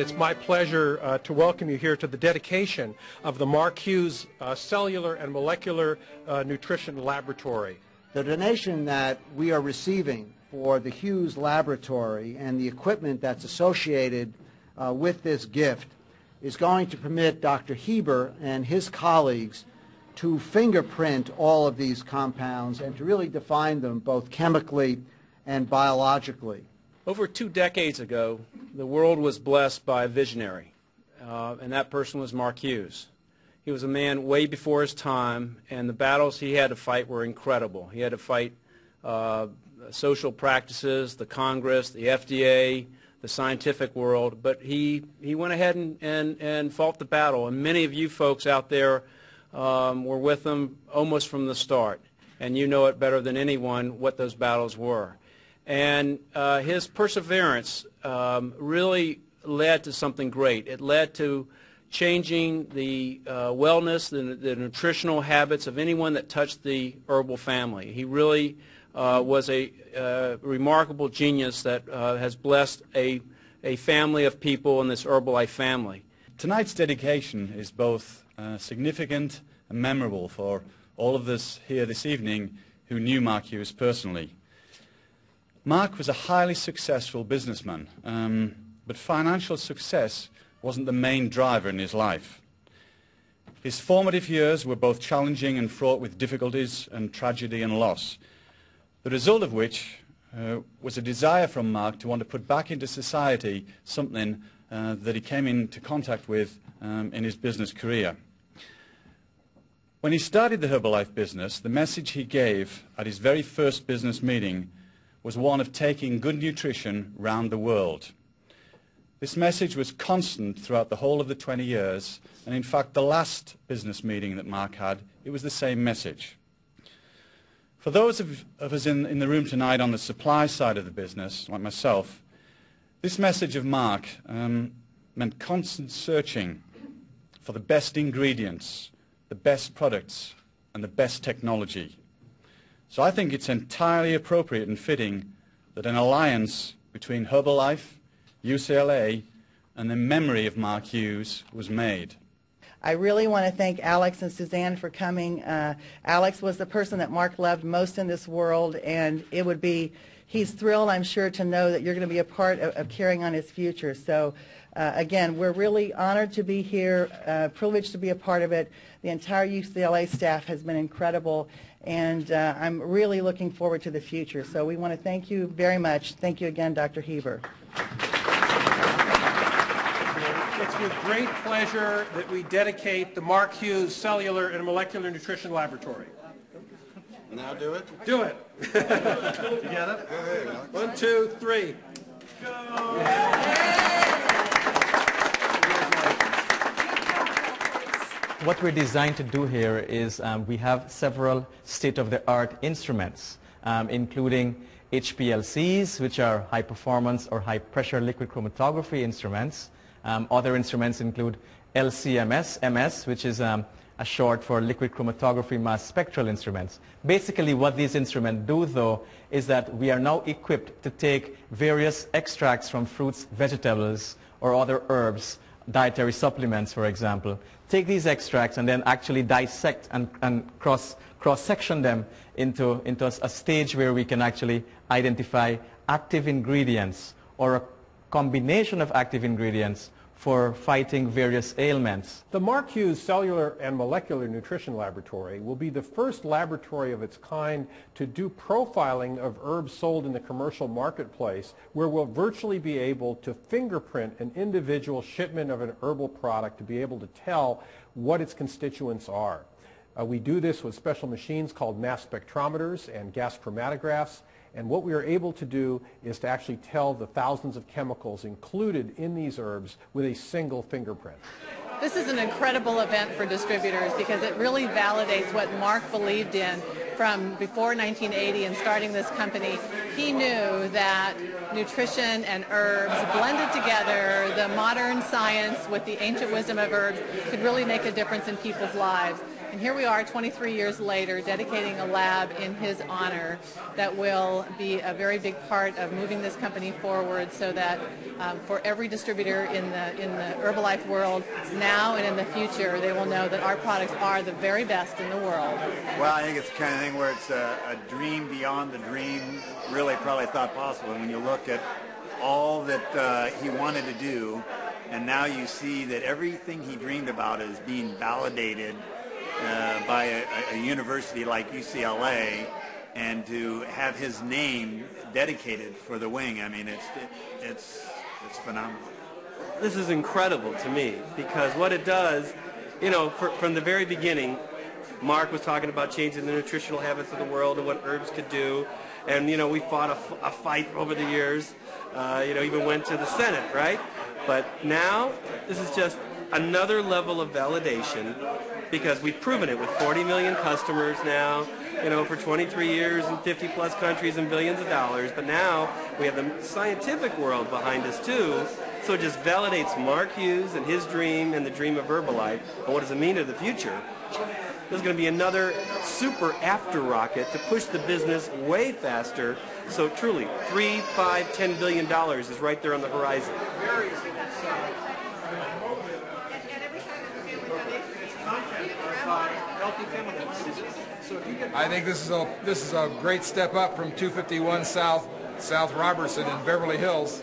It's my pleasure to welcome you here to the dedication of the Mark Hughes Cellular and Molecular Nutrition Laboratory. The donation that we are receiving for the Hughes Laboratory and the equipment that's associated with this gift is going to permit Dr. Heber and his colleagues to fingerprint all of these compounds and to really define them both chemically and biologically. Over 2 decades ago, the world was blessed by a visionary, and that person was Mark Hughes. He was a man way before his time, and the battles he had to fight were incredible. He had to fight social practices, the Congress, the FDA, the scientific world, but he went ahead and fought the battle, and many of you folks out there were with him almost from the start, and you know it better than anyone what those battles were. And his perseverance really led to something great. It led to changing the wellness, the nutritional habits of anyone that touched the herbal family. He really was a remarkable genius that has blessed a family of people in this Herbalife family. Tonight's dedication is both significant and memorable for all of us here this evening who knew Mark Hughes personally. Mark was a highly successful businessman, but financial success wasn't the main driver in his life. His formative years were both challenging and fraught with difficulties and tragedy and loss, the result of which was a desire from Mark to want to put back into society something that he came into contact with in his business career. When he started the Herbalife business, the message he gave at his very first business meeting was one of taking good nutrition round the world. This message was constant throughout the whole of the 20 years, and in fact the last business meeting that Mark had, it was the same message. For those of us in the room tonight on the supply side of the business, like myself, this message of Mark meant constant searching for the best ingredients, the best products, and the best technology. So I think it's entirely appropriate and fitting that an alliance between Herbalife, UCLA, and the memory of Mark Hughes was made. I really want to thank Alex and Suzanne for coming. Alex was the person that Mark loved most in this world, and he's thrilled, I'm sure, to know that you're going to be a part of carrying on his future. So again, we're really honored to be here, privileged to be a part of it. The entire UCLA staff has been incredible, and I'm really looking forward to the future. So we want to thank you very much. Thank you again, Dr. Heber. It's with great pleasure that we dedicate the Mark Hughes Cellular and Molecular Nutrition Laboratory. Now do it. Do it. You get it? 1, 2, 3. Go! What we're designed to do here is we have several state-of-the-art instruments, including HPLCs, which are high-performance or high-pressure liquid chromatography instruments. Other instruments include LC-MS, which is a short for liquid chromatography mass spectral instruments. Basically what these instruments do, though, is that we are now equipped to take various extracts from fruits, vegetables, or other herbs, dietary supplements, for example, take these extracts and then actually dissect and cross-section them into a stage where we can actually identify active ingredients or a combination of active ingredients for fighting various ailments. The Mark Hughes Cellular and Molecular Nutrition Laboratory will be the first laboratory of its kind to do profiling of herbs sold in the commercial marketplace, where we'll virtually be able to fingerprint an individual shipment of an herbal product to be able to tell what its constituents are. We do this with special machines called mass spectrometers and gas chromatographs. And what we are able to do is to actually tell the thousands of chemicals included in these herbs with a single fingerprint. This is an incredible event for distributors because it really validates what Mark believed in from before 1980 and starting this company. He knew that nutrition and herbs blended together, the modern science with the ancient wisdom of herbs, could really make a difference in people's lives. And here we are 23 years later dedicating a lab in his honor that will be a very big part of moving this company forward so that for every distributor in the Herbalife world now and in the future, they will know that our products are the very best in the world. Well, I think it's the kind of thing where it's a dream beyond the dream, really probably thought possible. And when you look at all that he wanted to do, and now you see that everything he dreamed about is being validated by a university like UCLA, and to have his name dedicated for the wing, I mean, it's phenomenal. This is incredible to me because what it does, you know, from the very beginning, Mark was talking about changing the nutritional habits of the world and what herbs could do, and you know, we fought a fight over the years, you know, even went to the Senate, right? But now this is just another level of validation because we've proven it with 40 million customers now, you know, for 23 years in 50 plus countries and billions of dollars. But now we have the scientific world behind us too. So it just validates Mark Hughes and his dream and the dream of Herbalife. And what does it mean to the future? There's going to be another super after rocket to push the business way faster. So truly, $3, $5, $10 billion is right there on the horizon. I think this is a great step up from 251 South Robertson in Beverly Hills.